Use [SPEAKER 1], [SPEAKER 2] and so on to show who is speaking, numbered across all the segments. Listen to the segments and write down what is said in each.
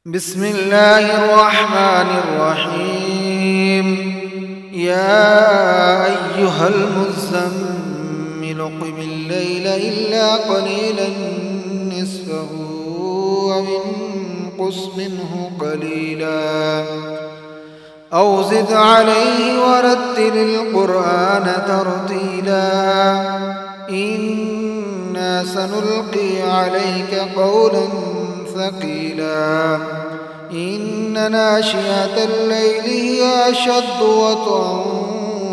[SPEAKER 1] بسم الله الرحمن الرحيم. يا أيها المزمل قم الليل إلا قليلا نصفه أو انقص منه قليلا أو زد عليه ورتل القرآن ترتيلا إنا سنلقي عليك قولا ثقيلا إن ناشئة الليل هي أشد وطئا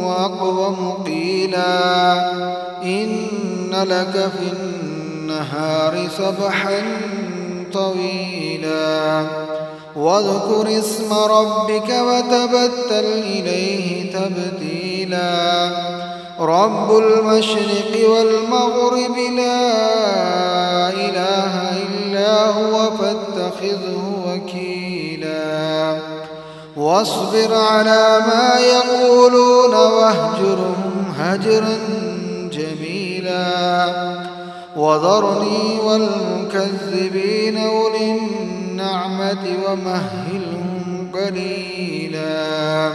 [SPEAKER 1] وأقوم قيلا إن لك في النهار سبحا طويلا واذكر اسم ربك وتبتل إليه تبتيلا رب المشرق والمغرب لا إله إلا هو فاتخذه وكيلا واصبر على ما يقولون واهجرهم هجرا جميلا وذرني والمكذبين أولي النعمة ومهلهم قليلا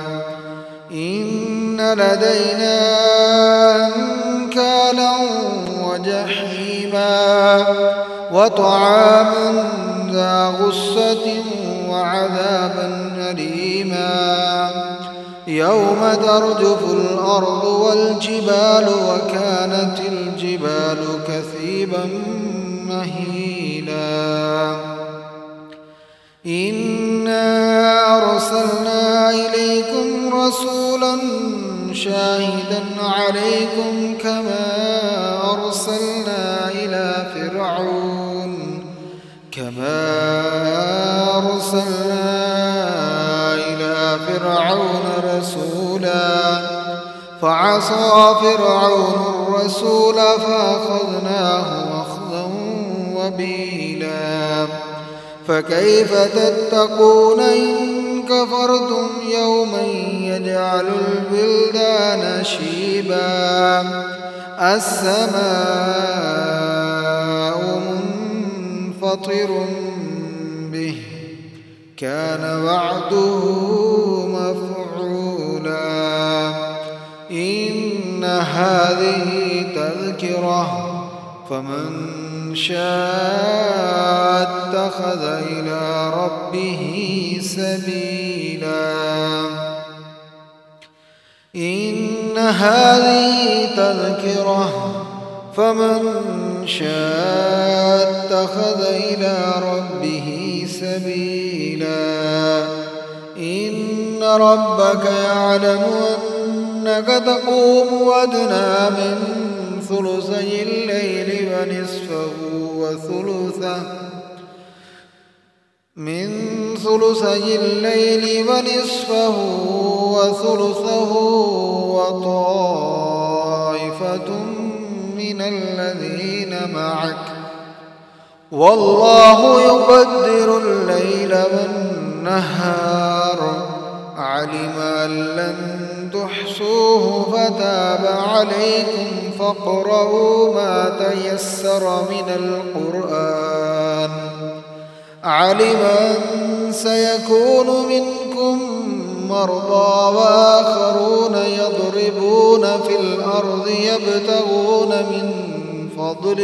[SPEAKER 1] إن لدينا أنكالا وجحيما وطعاما ذا غصة وعذابا أليما يوم ترجف الأرض والجبال وكانت الجبال كثيبا مهيلا إنا أرسلنا إليكم رسولا شاهدا عليكم كما أرسلنا إلى فرعون رسولا فعصى فرعون الرسول فأخذناه أخذا وبيلا فكيف تتقون إن كفرتم يوما يجعل البلدان شيبا السماء منفطر به كان وعده مفعولا إن هذه تذكرة فمن شاء اتخذ إلى ربه سبيلا إن هذه تذكرة فمن شاء اتخذ إلى ربه سبيلا إن ربك يعلم أنك تقوم أدنى من ثلثي الليل ونصفه وثلثه وطائفة من الذين معك والله يقدر الليل والنهار علم أن لن تحصوه فتاب عليكم فاقرؤوا ما تيسر من القرآن علم أن سيكون منكم مرضى وآخرون يضربون في الأرض يبتغون من فضل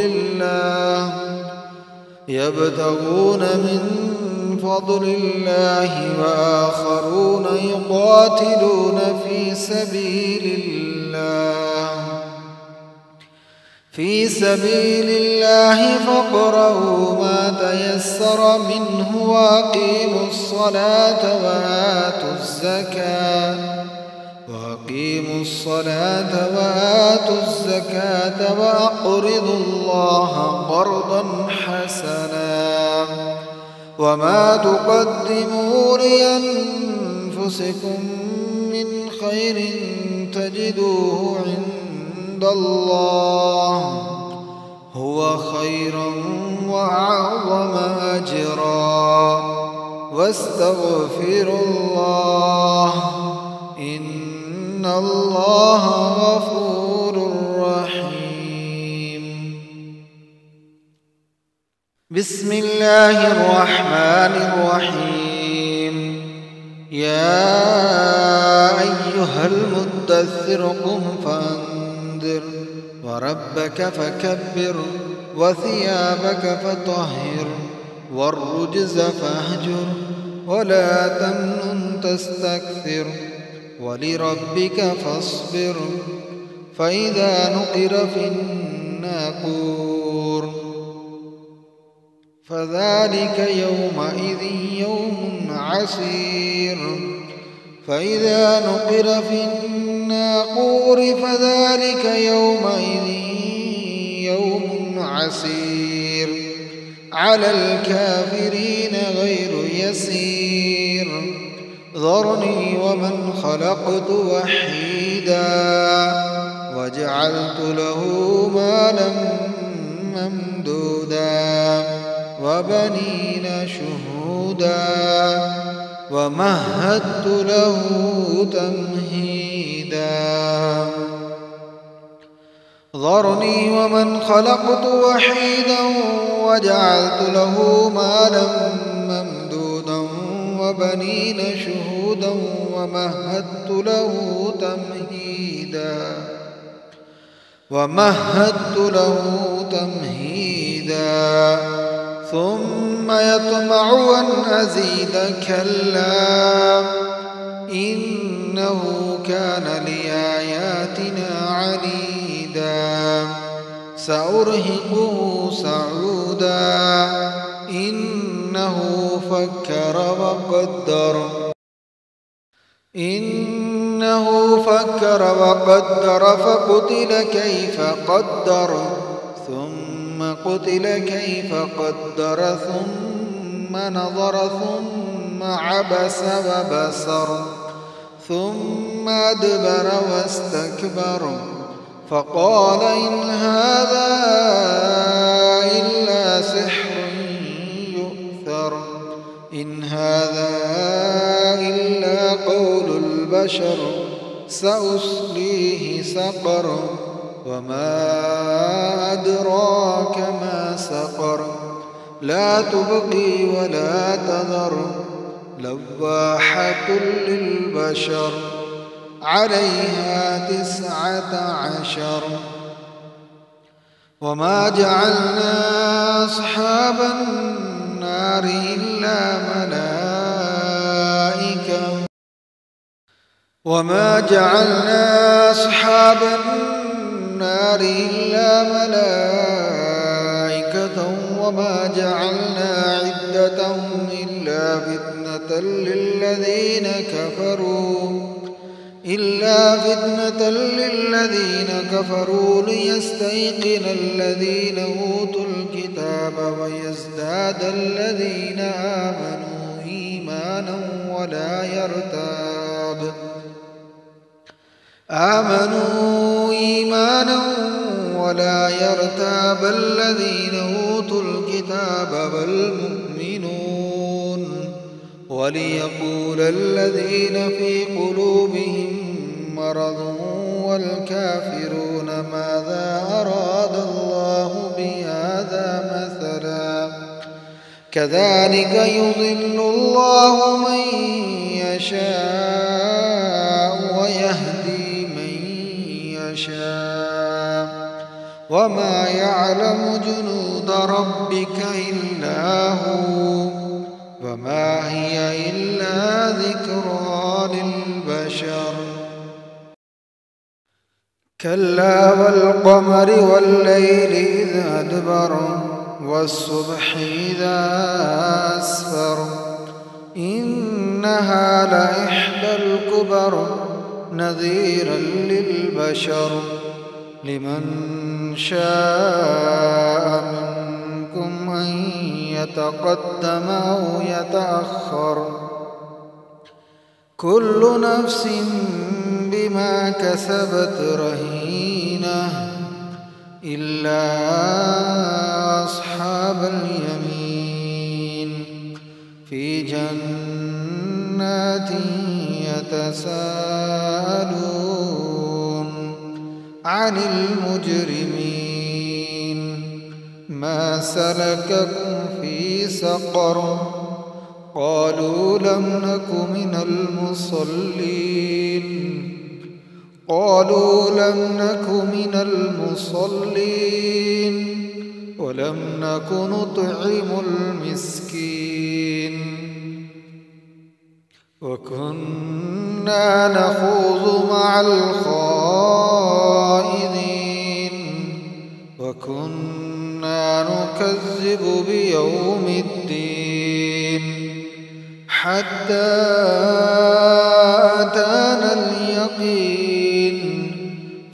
[SPEAKER 1] الله وآخرون يقاتلون في سبيل الله فاقرؤوا ما تيسر منه وأقيموا الصلاة وآتوا الزكاة وأقرضوا الله قرضا حسنا وما تقدموا لأنفسكم من خير تجدوه عند الله هو خيرا وأعظم أجرا واستغفروا الله إن الله غفور رحيم بسم الله الرحمن الرحيم يا أيها المدثر قم فأنذر وربك فكبر وثيابك فطهر والرجز فاهجر ولا تمنن تستكثر ولربك فاصبر فإذا نقر في الناقور فذلك يومئذ يوم عسير فإذا نقر في الناقور فذلك يومئذ يوم عسير على الكافرين غير يسير ذرني ومن خلقت وحيدا وجعلت له مالا ممدودا وبنين شهودا ومهدت له تمهيدا ذرني ومن خلقت وحيدا وجعلت له مالا ممدودا وبنين شهودا ومهدت له تمهيدا ثم يطمع أن أزيد كلا إنه كان لآياتنا عنيدا سأرهقه صعودا إنه فكر وقدر فقتل كيف قدر ثم قتل كيف قدر ثم نظر ثم عبس وبصر ثم أدبر واستكبر فقال إن هذا إلا سحر يؤثر إن هذا إلا قول البشر سأصليه سقر وما أدراك ما سقر لا تبقي ولا تذر لواحة للبشر عليها 19 وما جعلنا أصحاب النار إلا ملائكة وما جعلنا عدتهم إلا فتنة للذين كفروا ليستيقن الذين أوتوا الكتاب ويزداد الذين آمنوا إيمانا ولا يرتاب الذين أوتوا الكتاب والمؤمنون وليقول الذين في قلوبهم مرض والكافرون ماذا أراد الله بهذا مثلا كذلك يضل الله من يشاء ويهدي من يشاء وما يعلم جنود ربك إلا هو وما هي إلا ذكرى للبشر كلا والقمر والليل إذ أدبر والصبح إذا أسفر إنها لإحدى الكبر نذيرا للبشر لمن شاء منكم أن يتقدم أو يتأخر كل نفس بما كسبت رهينة إلا أصحاب اليمين في جنات يتساءلون عن المجرمين ما سلككم سقر قالوا لم نك من المصلين ولم نك نطعم المسكين وكنا نخوض مع الخائضين وكنا نكذب بيوم الدين حتى أتانا اليقين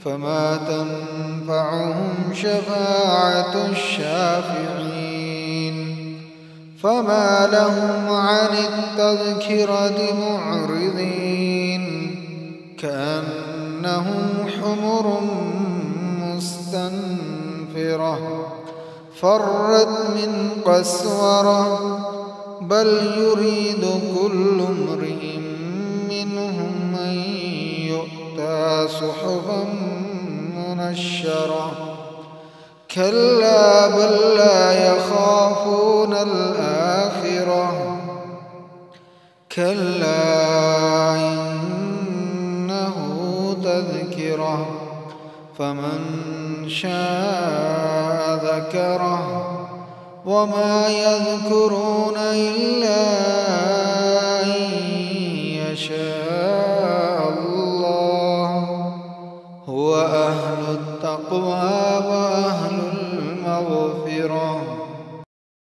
[SPEAKER 1] فما تنفعهم شفاعة الشافعين فما لهم عن التذكرة معرضين كأنهم حمر مستنفرة فرت من قسورة بل يريد كل امرئ منهم أن يؤتى صحفا منشرة كلا بل لا يخافون الآخرة كلا إنه تذكرة فمن شاء ذكره وما يذكرون إلا